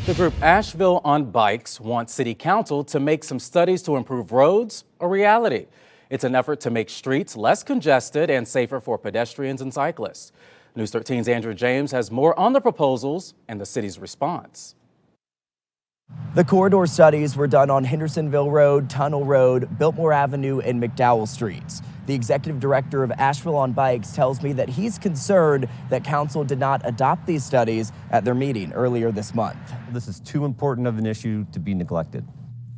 The group Asheville on Bikes wants City Council to make some studies to improve roads a reality. It's an effort to make streets less congested and safer for pedestrians and cyclists. News 13's Andrew James has more on the proposals and the city's response. The corridor studies were done on Hendersonville Road, Tunnel Road, Biltmore Avenue, and McDowell Streets. The executive director of Asheville on Bikes tells me that he's concerned that council did not adopt these studies at their meeting earlier this month. This is too important of an issue to be neglected.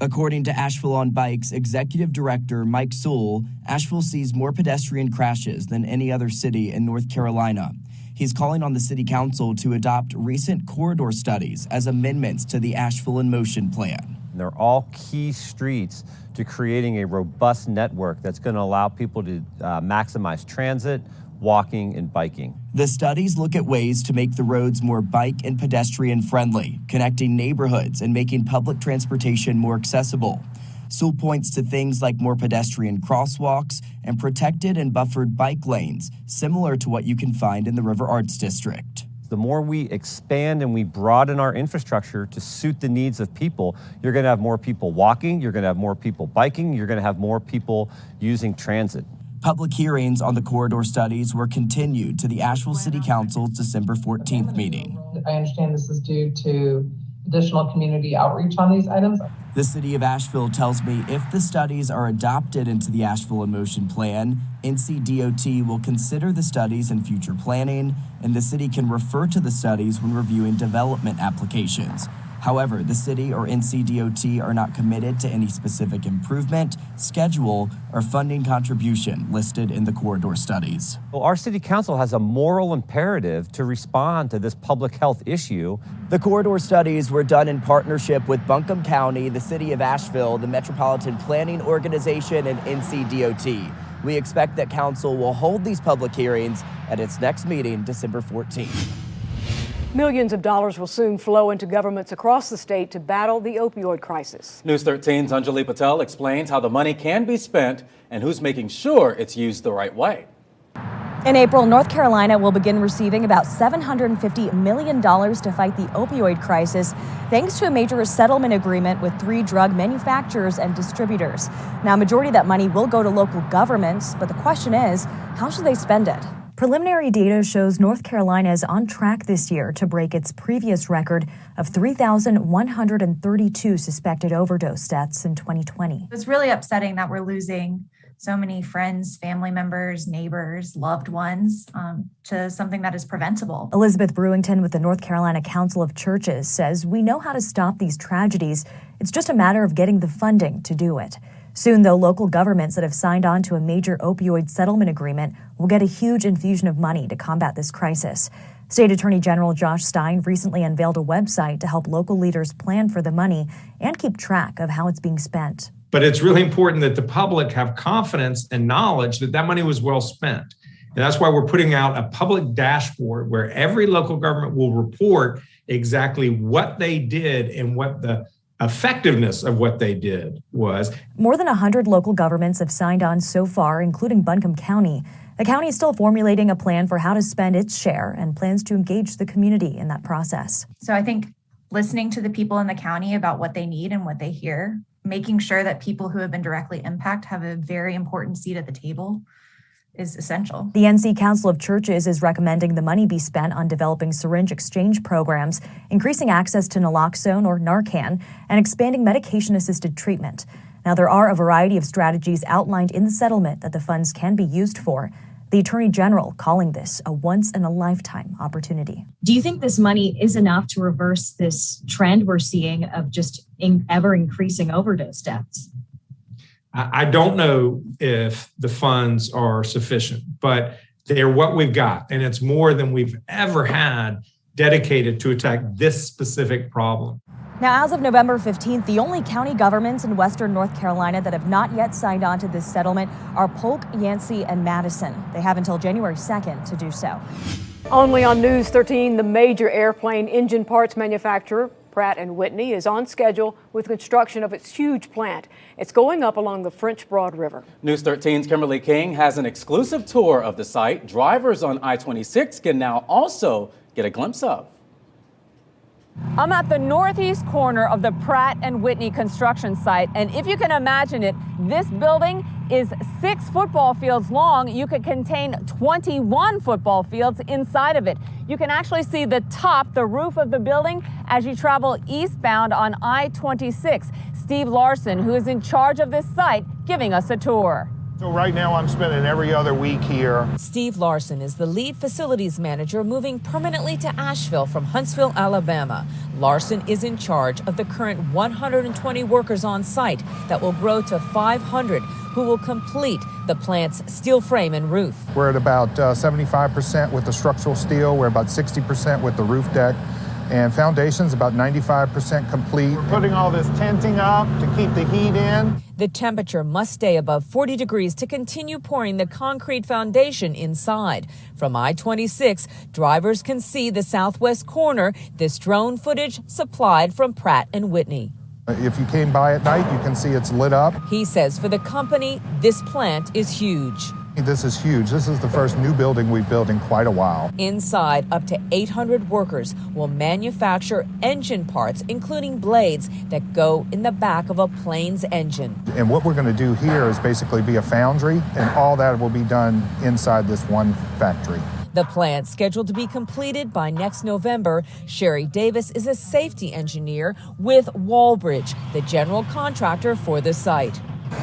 According to Asheville on Bikes executive director Mike Sule, Asheville sees more pedestrian crashes than any other city in North Carolina. He's calling on the city council to adopt recent corridor studies as amendments to the Asheville in Motion plan. They're all key streets to creating a robust network that's going to allow people to maximize transit, walking, and biking. The studies look at ways to make the roads more bike and pedestrian friendly, connecting neighborhoods and making public transportation more accessible. Sewell points to things like more pedestrian crosswalks and protected and buffered bike lanes, similar to what you can find in the River Arts District. The more we expand and we broaden our infrastructure to suit the needs of people, you're going to have more people walking, you're going to have more people biking, you're going to have more people using transit. Public hearings on the corridor studies were continued to the Asheville City Council's December 14th meeting. I understand this is due to additional community outreach on these items. The city of Asheville tells me if the studies are adopted into the Asheville in Motion plan, NCDOT will consider the studies in future planning, and the city can refer to the studies when reviewing development applications. However, the city or NCDOT are not committed to any specific improvement, schedule, or funding contribution listed in the corridor studies. Well, our city council has a moral imperative to respond to this public health issue. The corridor studies were done in partnership with Buncombe County, the city of Asheville, the Metropolitan Planning Organization, and NCDOT. We expect that council will hold these public hearings at its next meeting, December 14th. Millions of dollars will soon flow into governments across the state to battle the opioid crisis. News 13's Anjali Patel explains how the money can be spent and who's making sure it's used the right way. In April, North Carolina will begin receiving about $750 million to fight the opioid crisis, thanks to a major settlement agreement with 3 drug manufacturers and distributors. Now, a majority of that money will go to local governments, but the question is, how should they spend it? Preliminary data shows North Carolina is on track this year to break its previous record of 3,132 suspected overdose deaths in 2020. It's really upsetting that we're losing so many friends, family members, neighbors, loved ones to something that is preventable. Elizabeth Brewington with the North Carolina Council of Churches says we know how to stop these tragedies. It's just a matter of getting the funding to do it. Soon, though, local governments that have signed on to a major opioid settlement agreement will get a huge infusion of money to combat this crisis. State Attorney General Josh Stein recently unveiled a website to help local leaders plan for the money and keep track of how it's being spent. But it's really important that the public have confidence and knowledge that that money was well spent. And that's why we're putting out a public dashboard where every local government will report exactly what they did and what the effectiveness of what they did was. More than 100 local governments have signed on so far, including Buncombe County. The county is still formulating a plan for how to spend its share and plans to engage the community in that process. So I think listening to the people in the county about what they need and what they hear, making sure that people who have been directly impacted have a very important seat at the table is essential. The NC Council of Churches is recommending the money be spent on developing syringe exchange programs, increasing access to naloxone or Narcan, and expanding medication-assisted treatment. Now, there are a variety of strategies outlined in the settlement that the funds can be used for. The Attorney General calling this a once-in-a-lifetime opportunity. Do you think this money is enough to reverse this trend we're seeing of just ever-increasing overdose deaths? I don't know if the funds are sufficient, but they're what we've got. And it's more than we've ever had dedicated to attack this specific problem. Now, as of November 15th, the only county governments in western North Carolina that have not yet signed on to this settlement are Polk, Yancey, and Madison. They have until January 2nd to do so. Only on News 13, the major airplane engine parts manufacturer, Pratt Whitney, is on schedule with construction of its huge plant. It's going up along the French Broad River. News 13's Kimberly King has an exclusive tour of the site drivers on I-26 can now also get a glimpse of. I'm at the northeast corner of the Pratt and Whitney construction site, and if you can imagine it, this building is 6 football fields long. You could contain 21 football fields inside of it. You can actually see the top, the roof of the building, as you travel eastbound on I-26. Steve Larson, who is in charge of this site, giving us a tour. So right now I'm spending every other week here. Steve Larson is the lead facilities manager moving permanently to Asheville from Huntsville, Alabama. Larson is in charge of the current 120 workers on site that will grow to 500 who will complete the plant's steel frame and roof. We're at about 75% with the structural steel. We're about 60% with the roof deck. And foundation's about 95% complete. We're putting all this tenting up to keep the heat in. The temperature must stay above 40 degrees to continue pouring the concrete foundation inside. From I-26, drivers can see the southwest corner. This drone footage supplied from Pratt and Whitney. If you came by at night, you can see it's lit up. He says for the company, this plant is huge. This is huge. This is the first new building we've built in quite a while. Inside, up to 800 workers will manufacture engine parts, including blades that go in the back of a plane's engine. And what we're going to do here is basically be a foundry, and all that will be done inside this one factory. The plant, scheduled to be completed by next November. Sherry Davis is a safety engineer with Wallbridge, the general contractor for the site.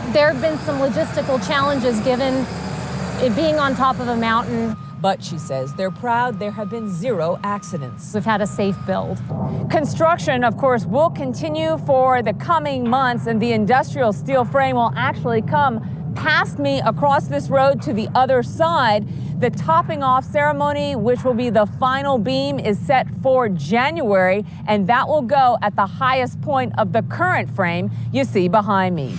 There have been some logistical challenges given it being on top of a mountain. But she says they're proud there have been 0 accidents. We've had a safe build. Construction, of course, will continue for the coming months, and the industrial steel frame will actually come past me across this road to the other side. The topping off ceremony, which will be the final beam, is set for January, and that will go at the highest point of the current frame you see behind me.